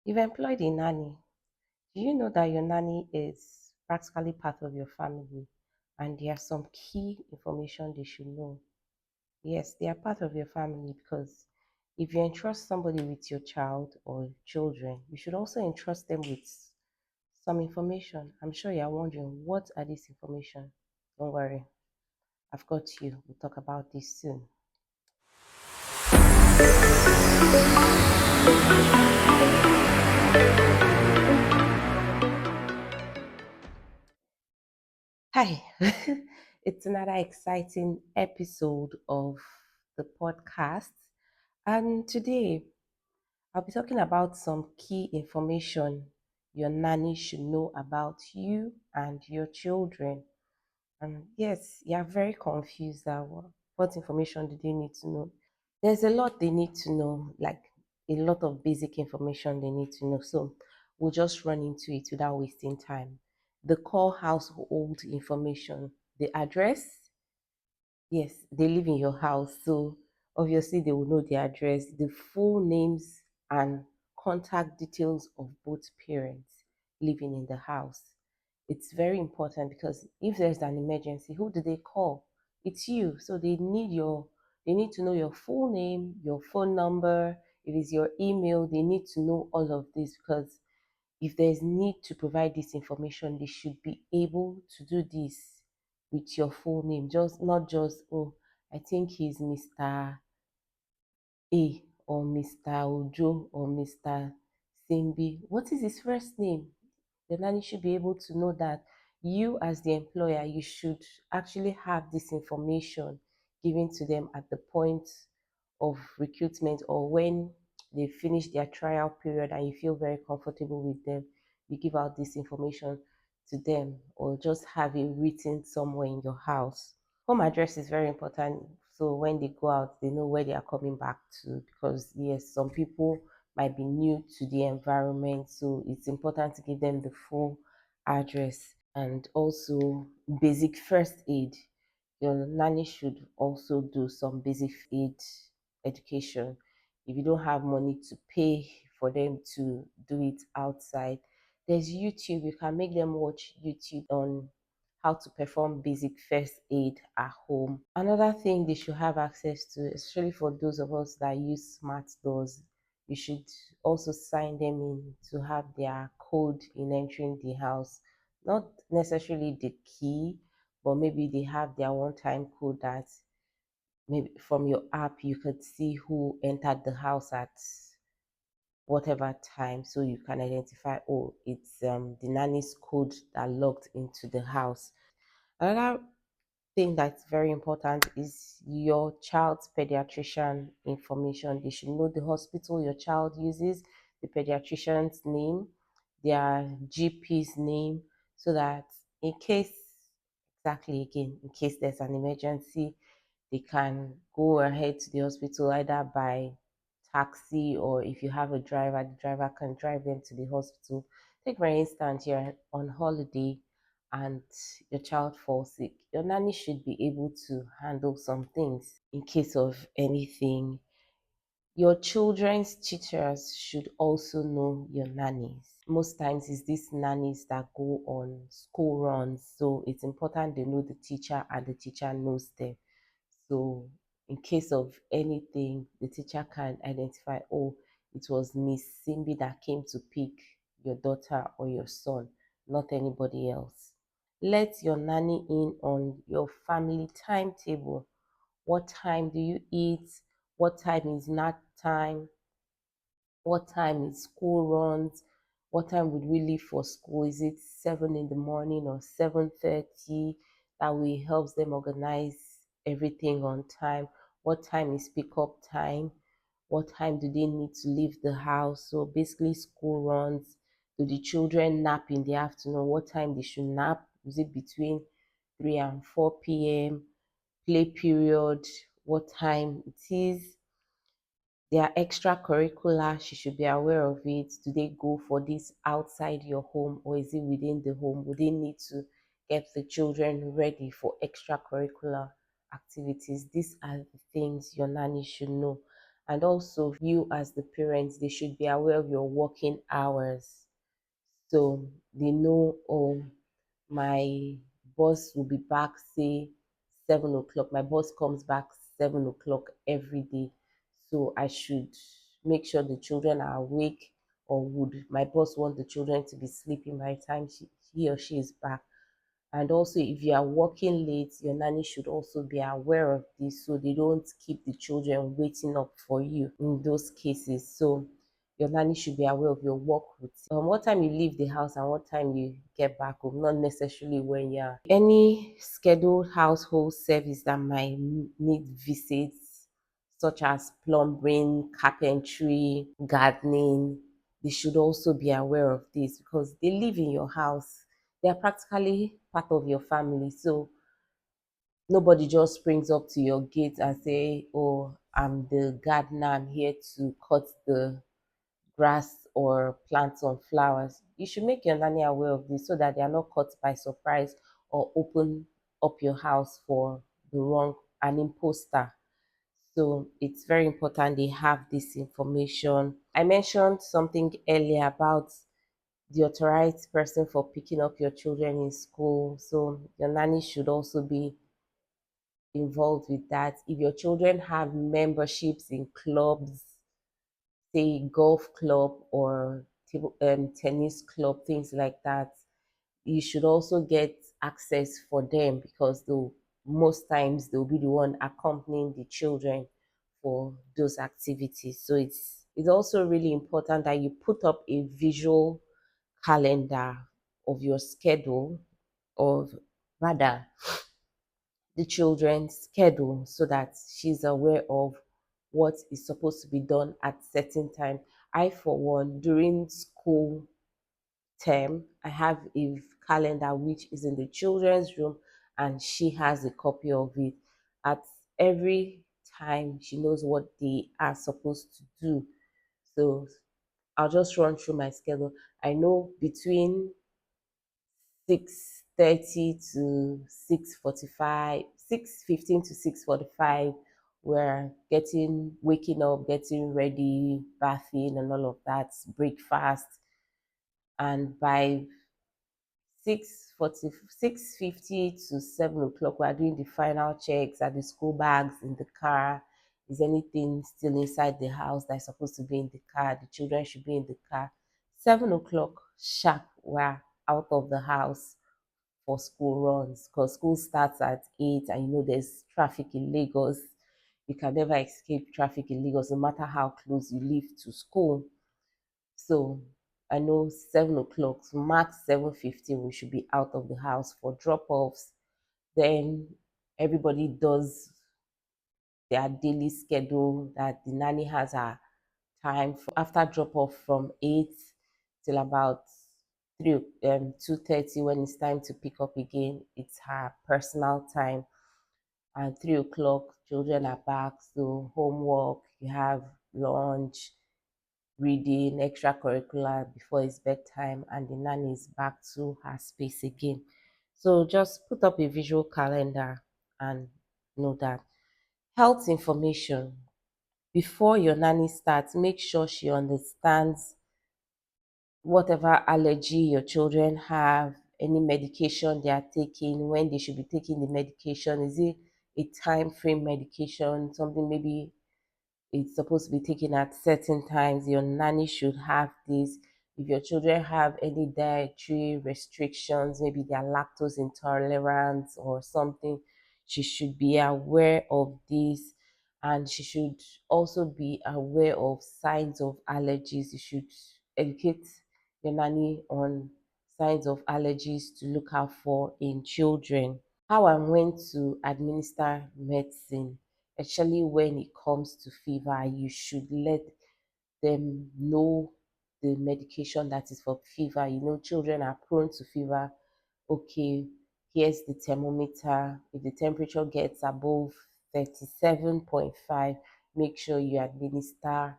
You've employed a nanny. Do you know that your nanny is practically part of your family and there are some key information they should know? Yes, they are part of your family because if you entrust somebody with your child or children, you should also entrust them with some information. I'm sure you're wondering, what are these information? Don't worry, I've got you. We'll talk about this soon. Hi, it's another exciting episode of the podcast. And today I'll be talking about some key information your nanny should know about you and your children. And yes, you're very confused that what information do they need to know? There's a lot they need to know, like a lot of basic information they need to know. So we'll just run into it without wasting time. The core household information, the address. Yes, they live in your house, so obviously they will know the address, the full names and contact details of both parents living in the house. It's very important because if there's an emergency, who do they call? It's you. So they need to know your full name, your phone number, if it's your email, they need to know all of this because if there's need to provide this information, they should be able to do this with your full name, just not just, oh, I think he's Mr. A or Mr. Ojo or Mr. Simbi. What is his first name? The nanny should be able to know that you, as the employer, you should actually have this information given to them at the point of recruitment or when they finish their trial period and you feel very comfortable with them, you give out this information to them or just have it written somewhere in your house. Home address is very important. So when they go out, they know where they are coming back to because, yes, some people might be new to the environment. So it's important to give them the full address and also basic first aid. Your nanny should also do some basic aid education. If you don't have money to pay for them to do it outside, there's YouTube. You can make them watch YouTube on how to perform basic first aid at home. Another thing they should have access to, especially for those of us that use smart doors, you should also sign them in to have their code in entering the house. Not necessarily the key, but maybe they have their one time code that maybe from your app you could see who entered the house at whatever time so you can identify, oh, it's the nanny's code that logged into the house. Another thing that's very important is your child's pediatrician information. They should know the hospital your child uses, the pediatrician's name, their GP's name, so that in case, exactly again, in case there's an emergency, they can go ahead to the hospital either by taxi or if you have a driver, the driver can drive them to the hospital. Take for instance, you're on holiday and your child falls sick. Your nanny should be able to handle some things in case of anything. Your children's teachers should also know your nannies. Most times it's these nannies that go on school runs, so it's important they know the teacher and the teacher knows them. So in case of anything, the teacher can identify, oh, it was Miss Simbi that came to pick your daughter or your son, not anybody else. Let your nanny in on your family timetable. What time do you eat? What time is nap time? What time is school runs? What time would we leave for school? Is it 7 in the morning or 7:30? That way helps them organize everything on time. What time is pick up time? What time do they need to leave the house? So basically school runs. Do the children nap in the afternoon? What time they should nap? Is it between 3 and 4 p.m.? Play period, what time it is? Their extracurricular, she should be aware of it. Do they go for this outside your home or is it within the home? Would they need to get the children ready for extracurricular activities? These are the things your nanny should know. And also, you as the parents, they should be aware of your working hours. So they know, oh, my boss will be back, say 7 o'clock. My boss comes back 7 o'clock every day. So I should make sure the children are awake, or would my boss want the children to be sleeping by the time he or she is back? And also, if you are working late, your nanny should also be aware of this so they don't keep the children waiting up for you in those cases. So your nanny should be aware of your work routine. What time you leave the house and what time you get back home, not necessarily when you're any scheduled household service that might need visits, such as plumbing, carpentry, gardening. They should also be aware of this because they live in your house. They are practically part of your family. So nobody just springs up to your gate and say, oh, I'm the gardener, I'm here to cut the grass or plant some flowers. You should make your nanny aware of this so that they are not caught by surprise or open up your house for the wrong an imposter. So it's very important they have this information. I mentioned something earlier about the authorized person for picking up your children in school. So your nanny should also be involved with that. If your children have memberships in clubs, say golf club or tennis club, things like that, you should also get access for them because most times they'll be the one accompanying the children for those activities. So it's also really important that you put up a visual calendar of your schedule, or rather the children's schedule, so that she's aware of what is supposed to be done at certain time. I, for one, during school term, I have a calendar which is in the children's room, and she has a copy of it. At every time, she knows what they are supposed to do. So I'll just run through my schedule. I know between 6:30 to 6:45, 6:15 to 6:45, we're waking up, getting ready, bathing, and all of that, breakfast. And by 6:40, 6:50 to 7 o'clock, we are doing the final checks. Are the school bags in the car? Is anything still inside the house that's supposed to be in the car? The children should be in the car. 7 o'clock sharp, we're out of the house for school runs, because school starts at 8, and there's traffic in Lagos. You can never escape traffic in Lagos, no matter how close you live to school. So I know 7 o'clock, so max 7:15, we should be out of the house for drop-offs. Then everybody does their daily schedule that the nanny has her time after drop-off from 8 till about 2:30. When it's time to pick up again, it's her personal time. And 3 o'clock, children are back, so homework, you have lunch, reading, extracurricular before it's bedtime, and the nanny is back to her space again. So just put up a visual calendar and know that. Health information. Before your nanny starts, make sure she understands whatever allergy your children have, any medication they are taking, when they should be taking the medication. Is it a time frame medication, something maybe it's supposed to be taken at certain times? Your nanny should have this. If your children have any dietary restrictions, maybe they're lactose intolerant or something, she should be aware of this. And she should also be aware of signs of allergies. You should educate your nanny on signs of allergies to look out for in children. How and when to administer medicine, especially when it comes to fever. You should let them know the medication that is for fever. Children are prone to fever. Okay, here's the thermometer. If the temperature gets above 37.5, make sure you administer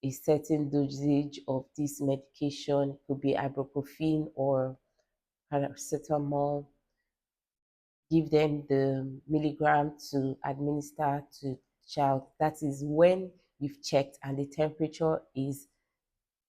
a certain dosage of this medication. It could be ibuprofen or paracetamol. Give them the milligram to administer to child. That is when you've checked and the temperature is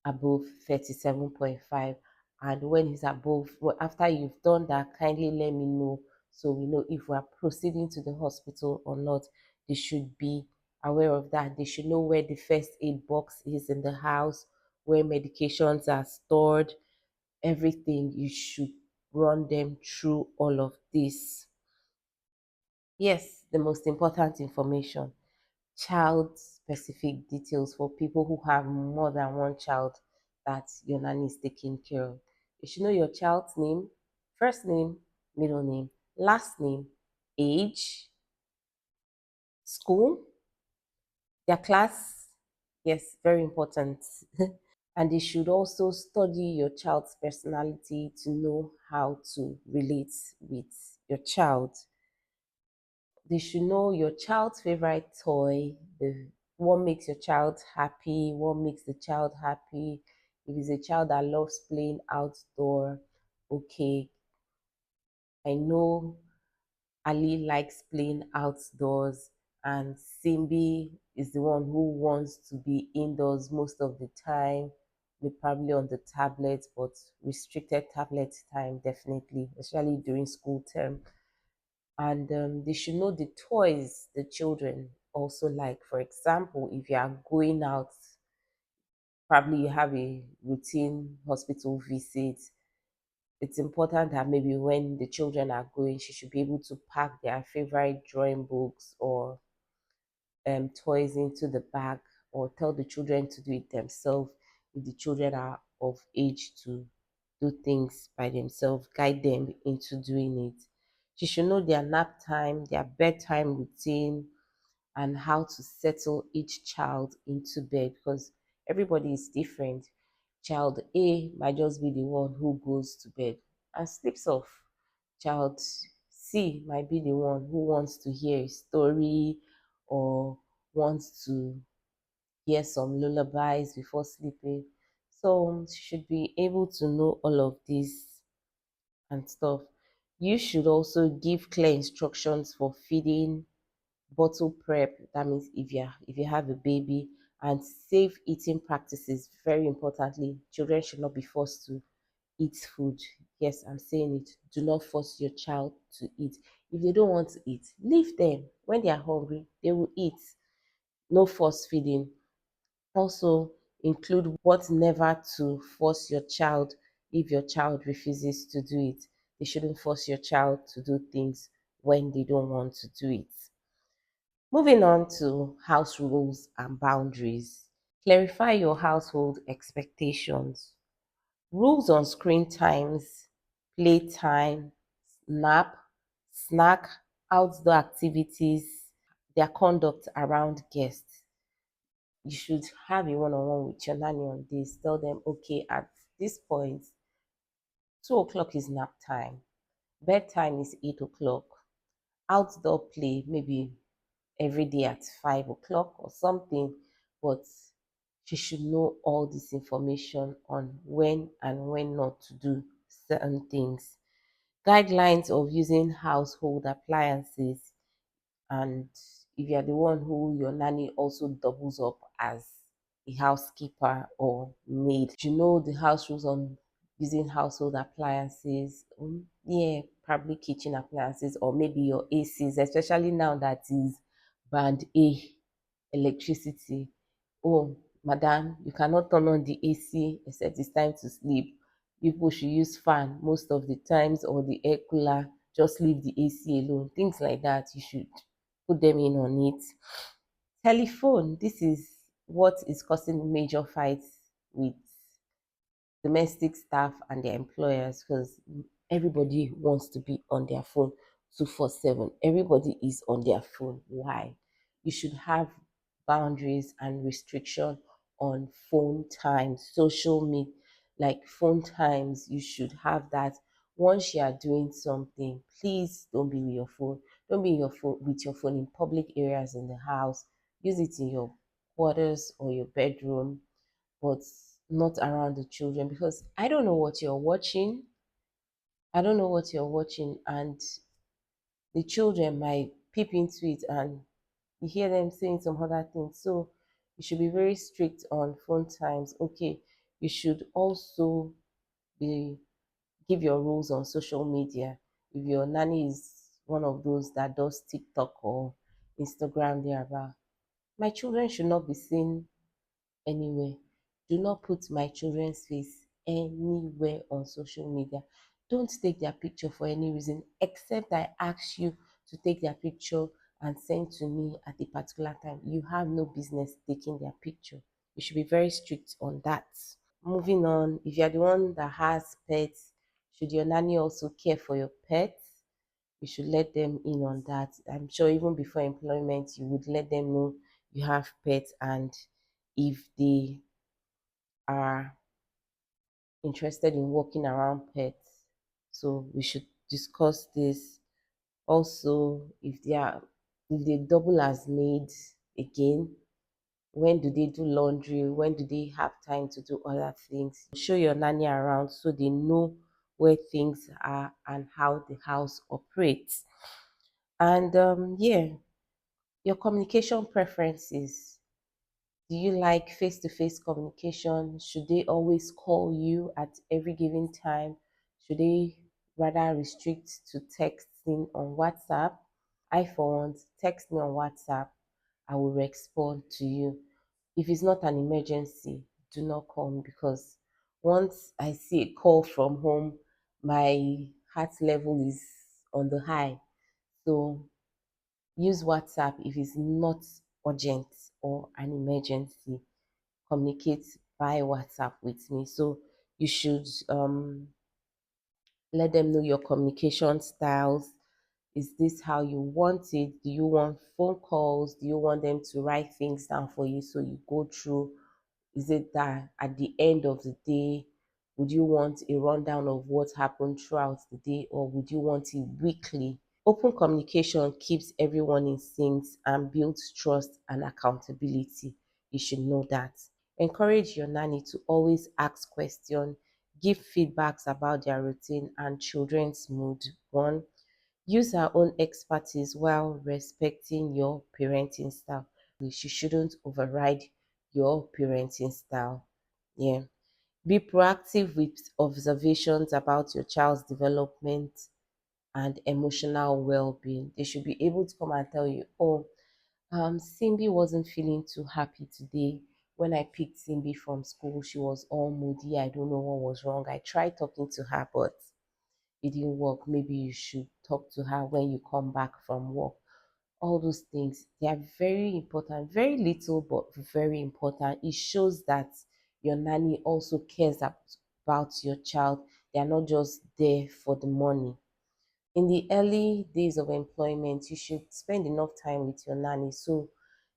above 37.5. And when it's above, well, after you've done that, kindly let me know so we know if we are proceeding to the hospital or not. They should be aware of that. They should know where the first aid box is in the house, where medications are stored, everything. You should run them through all of this. Yes, the most important information, child specific details for people who have more than one child that your nanny is taking care of. You should know your child's name, first name, middle name, last name, age, school, their class. Yes, very important. And they should also study your child's personality to know how to relate with your child. They should know your child's favorite toy, what makes your child happy, what makes the child happy. If it's a child that loves playing outdoor, okay, I know Ali likes playing outdoors, and Simbi is the one who wants to be indoors most of the time, probably on the tablet, but restricted tablet time, definitely, especially during school term. And they should know the toys the children also like. For example, if you are going out, probably you have a routine hospital visit, it's important that maybe when the children are going, she should be able to pack their favorite drawing books or toys into the bag, or tell the children to do it themselves if the children are of age to do things by themselves, guide them into doing it. She should know their nap time, their bedtime routine, and how to settle each child into bed, because everybody is different. Child A might just be the one who goes to bed and sleeps off. Child C might be the one who wants to hear a story or wants to hear some lullabies before sleeping. So she should be able to know all of this and stuff. You should also give clear instructions for feeding, bottle prep, that means if you have a baby, and safe eating practices. Very importantly, children should not be forced to eat food. Yes, I'm saying it. Do not force your child to eat. If they don't want to eat, leave them. When they are hungry, they will eat. No force feeding. Also, include what never to force your child if your child refuses to do it. They shouldn't force your child to do things when they don't want to do it. Moving on to house rules and boundaries. Clarify your household expectations. Rules on screen times, playtime, nap, snack, outdoor activities, their conduct around guests. You should have a one on one with your nanny on this. Tell them, okay, at this point, 2 o'clock is nap time, bedtime is 8 o'clock, outdoor play, maybe every day at 5 o'clock or something, but she should know all this information on when and when not to do certain things. Guidelines of using household appliances, and if you're the one who your nanny also doubles up as a housekeeper or maid, you know the house rules on using household appliances. Yeah, probably kitchen appliances or maybe your ACs, especially now that is band A electricity. Oh, madam, you cannot turn on the AC except it's time to sleep. People should use fan most of the times or the air cooler. Just leave the AC alone. Things like that, you should put them in on it. Telephone, this is what is causing major fights with domestic staff and their employers, because everybody wants to be on their phone 247. Everybody is on their phone. Why? You should have boundaries and restriction on phone time, social media, like phone times. You should have that. Once you are doing something, please don't be with your phone. Don't be with your phone in public areas in the house. Use it in your quarters or your bedroom, but not around the children, because I don't know what you're watching. I don't know what you're watching, and the children might peep into it and you hear them saying some other things. So You should be very strict on phone times. Okay, you should also be give your rules on social media. If your nanny is one of those that does TikTok or Instagram thereabout, my children should not be seen anywhere. Do not put my children's face anywhere on social media. Don't take their picture for any reason, except I ask you to take their picture and send to me at a particular time. You have no business taking their picture. You should be very strict on that. Moving on, if you're the one that has pets, should your nanny also care for your pets? You should let them in on that. I'm sure even before employment, you would let them know you have pets, and if they are interested in walking around pets. So we should discuss this. Also, if they double as maids again, when do they do laundry? When do they have time to do other things? Show your nanny around so they know where things are and how the house operates. And yeah, your communication preferences. Do you like face to face communication? Should they always call you at every given time? Should they rather restrict to texting on WhatsApp? I, for one, text me on WhatsApp. I will respond to you. If it's not an emergency, do not call me, because once I see a call from home, my heart level is on the high. So use WhatsApp if it's not urgent or an emergency. Communicate by WhatsApp with me. So you should let them know your communication styles. Is this how you want it? Do you want phone calls? Do you want them to write things down for you so you go through? Is it that at the end of the day, would you want a rundown of what happened throughout the day, or would you want it weekly? Open communication keeps everyone in sync and builds trust and accountability. You should know that. Encourage your nanny to always ask questions, give feedbacks about their routine and children's mood. One, use her own expertise while respecting your parenting style. She shouldn't override your parenting style. Yeah. Be proactive with observations about your child's development and emotional well-being. They should be able to come and tell you, oh, Simbi wasn't feeling too happy today. When I picked Simbi from school, she was all moody. I don't know what was wrong. I tried talking to her, but it didn't work. Maybe you should talk to her when you come back from work. All those things, they are very important, very little, but very important. It shows that your nanny also cares about your child. They are not just there for the money. In the early days of employment, you should spend enough time with your nanny so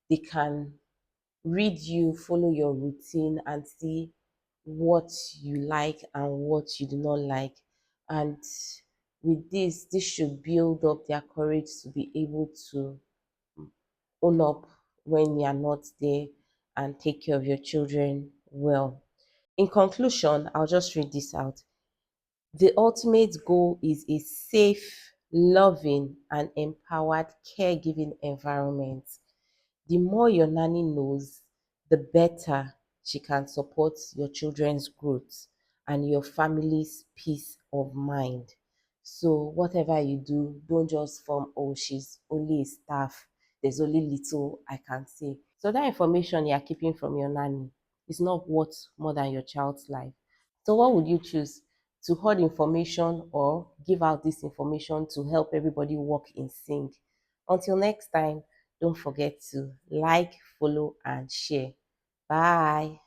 they can read you, follow your routine, and see what you like and what you do not like. And with this should build up their courage to be able to own up when you are not there and take care of your children well. In conclusion, I'll just read this out. The ultimate goal is a safe, loving, and empowered caregiving environment. The more your nanny knows, the better she can support your children's growth and your family's peace of mind. So, whatever you do, don't just form, oh, she's only a staff. There's only little I can say. So, that information you're keeping from your nanny is not worth more than your child's life. So, what would you choose? To hoard information or give out this information to help everybody work in sync? Until next time, don't forget to like, follow, and share. Bye.